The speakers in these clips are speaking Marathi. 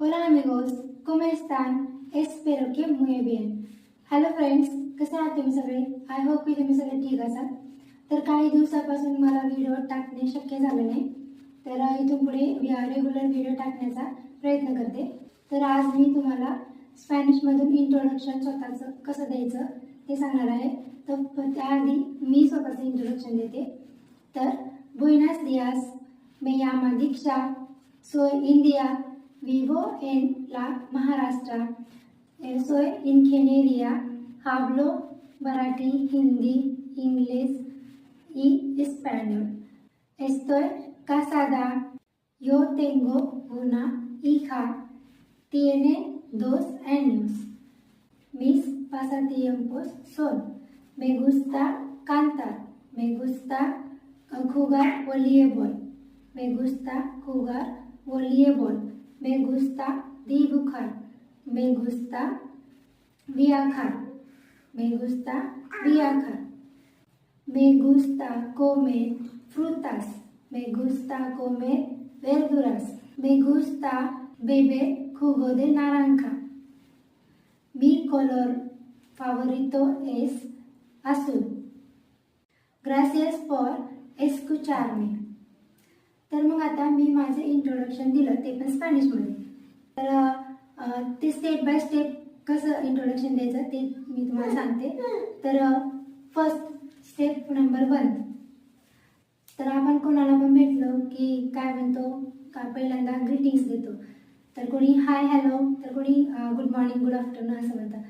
Hola amigos, ¿cómo están? Espero que muy bien. Hello friends, कसे आहात तुम्ही सगळे? आय होप की तुम्ही सगळे ठीक असाल. तर काही दिवसापासून मला व्हिडिओ टाकणे शक्य झाले नाही. तर इथून पुढे रेग्युलर व्हिडिओ टाकण्याचा प्रयत्न करते. तर आज मी तुम्हाला स्पॅनिशमधून इंट्रोडक्शन स्वतःचं कसं द्यायचं ते सांगणार आहे. तर त्याआधी मी स्वतःचं इंट्रोडक्शन देते. तर बुएनस diyas, me llamo Diksha, soy india, vivo en la Maharashtra, soy ingeniería, hablo marathi, hindi, inglés y español. Estoy casada, yo tengo una hija, tiene 2 años. Mis pasatiempos son, me gusta cantar, me gusta jugar voleibol, me gusta jugar voleibol, me gusta dibujar, me gusta viajar, me gusta viajar, me gusta comer frutas, me gusta comer verduras, me gusta beber jugo de naranja. Mi color favorito es azul. Gracias por escucharme. तर मग आता मी माझे इंट्रोडक्शन दिलं, ते पण स्पॅनिशमध्ये. तर ते स्टेप बाय स्टेप कसं इंट्रोडक्शन द्यायचं ते मी तुम्हाला सांगते. तर फर्स्ट स्टेप नंबर 1. तर आपण कोणाला पण भेटलो की काय म्हणतो का पहिल्यांदा ग्रीटिंग्स देतो. तर कोणी हाय हॅलो, तर कोणी गुड मॉर्निंग गुड आफ्टरनून असं म्हणतात.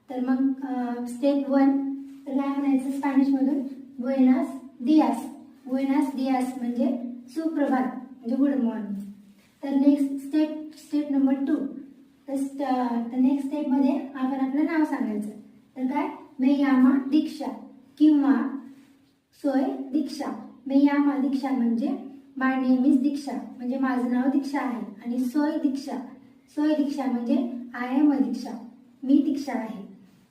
तर मग स्टेप 1 तर काय म्हणायचं स्पॅनिशमधून बुएनस दियास. बुएनस दियास म्हणजे सुप्रभात म्हणजे गुड मॉर्निंग. तर नेक्स्ट स्टेप नंबर 2. तर नेक्स्ट स्टेपमध्ये आपण आपलं नाव सांगायचं. तर काय me llamo दीक्षा किंवा सोय दीक्षा. me llamo दीक्षा म्हणजे माय नेम इज दीक्षा म्हणजे माझं नाव दीक्षा आहे. आणि सोय दीक्षा म्हणजे आय एम दीक्षा, मी दीक्षा आहे.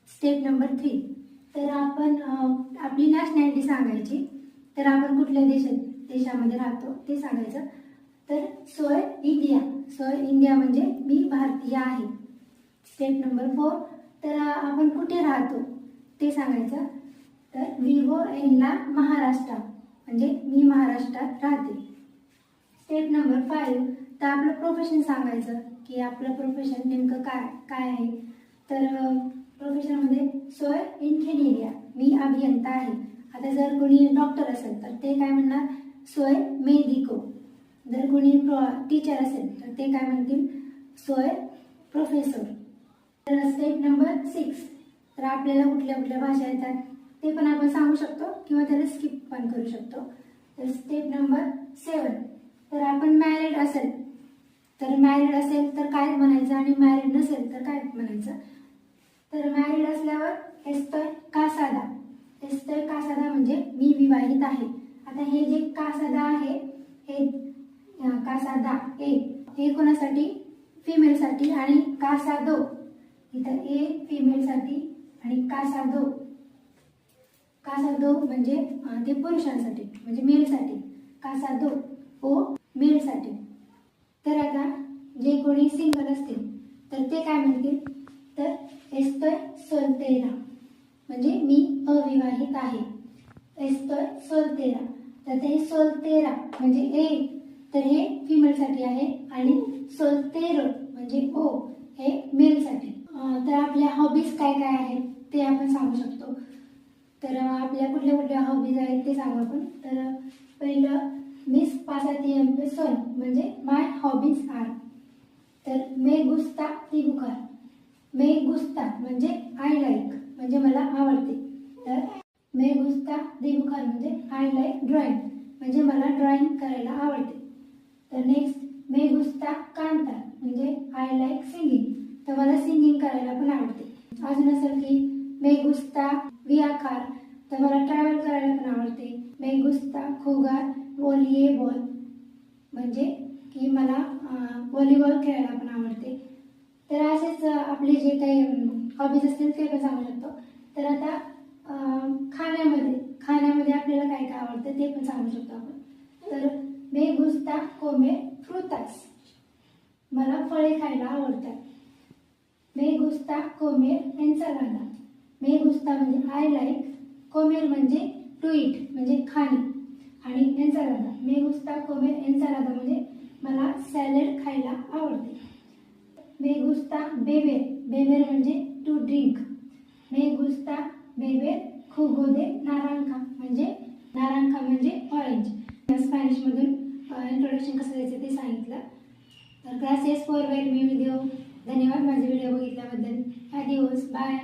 स्टेप नंबर 3 तर आपण आपली नॅशनॅलिटी सांगायची. तर आपण कुठल्या देशामध्ये राहतो ते सांगायचं. तर सोय इंडिया म्हणजे मी भारतीय आहे. स्टेप नंबर 4 तर आपण कुठे राहतो ते सांगायचं. तर विवो इन ला महाराष्ट्र म्हणजे मी महाराष्ट्रात राहते. स्टेप नंबर 5 तर आपलं प्रोफेशन सांगायचं की आपलं प्रोफेशन नेमकं काय आहे. तर प्रोफेशनमध्ये सोय इंजिनियरिया मी अभियंता आहे. आता जर कोणी डॉक्टर असेल तर ते काय म्हणणार सोय मेडिको. जर कोणी टीचर असेल तर ते काय म्हणतील सोय प्रोफेसर. तर स्टेप नंबर 6 तर आपल्याला कुठल्या भाषा येतात ते पण आपण सांगू शकतो किंवा त्याला स्किप पण करू शकतो. तर स्टेप नंबर 7 तर आपण मॅरिड असेल तर काय म्हणायचं आणि मॅरिड नसेल तर काय म्हणायचं. तर मॅरिड असल्यावर एस्टोय कासादा म्हणजे मी विवाहित आहे. आता हे जे कासादा आहे हे कासादा हे कोणासाठी फिमेलसाठी आणि कासादो इथं ए फिमेलसाठी आणि कासादो म्हणजे ते पुरुषांसाठी म्हणजे मेलसाठी. कासादो ओ मेलसाठी. तर आता जे कोणी सिंगल असतील तर ते काय म्हणतील तर एस्टोय सोल्तेरा म्हणजे मी अविवाहित आहे. एस्टोय सोल्तेरा. तर ते सोल्तेरा म्हणजे ए तर हे फिमेलसाठी आहे आणि सोल्तेरो म्हणजे ओ हे मेलसाठी. तर आपल्या हॉबीज काय आहेत ते आपण सांगू शकतो. तर आपल्या कुठल्या हॉबीज आहेत ते सांगू आपण. तर पहिलं मिस पासातिएम्पे सोन म्हणजे माय हॉबीज आर. तर मे गुस्ता दिबुकार. मे गुस्ता म्हणजे आय लाईक म्हणजे मला आवडते. तर मे गुस्ता दिबुकार म्हणजे आय लाईक ड्रॉइंग म्हणजे मला ड्रॉइंग करायला आवडते. तर नेक्स्ट मे गुस्ता कांतार म्हणजे आय लाईक सिंगिंग तर मला सिंगिंग करायला पण आवडते. अजून असेल की मे गुस्ता वियाखार तर मला ट्रॅव्हल करायला पण आवडते. मे गुस्ता खुगार व्हॉलीबॉल म्हणजे की मला व्हॉलीबॉल खेळायला पण आवडते. तर असेच आपले जे काही हॉबीज असतील ते पण सांगू शकतो. तर आता खाण्यामध्ये आपल्याला काय आवडतं ते पण सांगू शकतो आपण. तर me gusta comer frutas. मला फळे खायला आवडतात. Me gusta comer ensalada. Me gusta म्हणजे आय लाईक, comer म्हणजे टू ईट म्हणजे खाणे आणि ensalada. Me gusta comer ensalada म्हणजे मला सॅलड खायला आवडते. Me gusta beber. beber म्हणजे to drink. Me gusta beber jugo de naranja म्हणजे ऑरेंज. स्पॅनिशमधून इंट्रोडक्शन कसं द्यायचं ते सांगितलं. तर ग्रासियस फॉर वेल मी व्हिडिओ. धन्यवाद माझे व्हिडिओ बघितल्याबद्दल. ॲडिओस, बाय.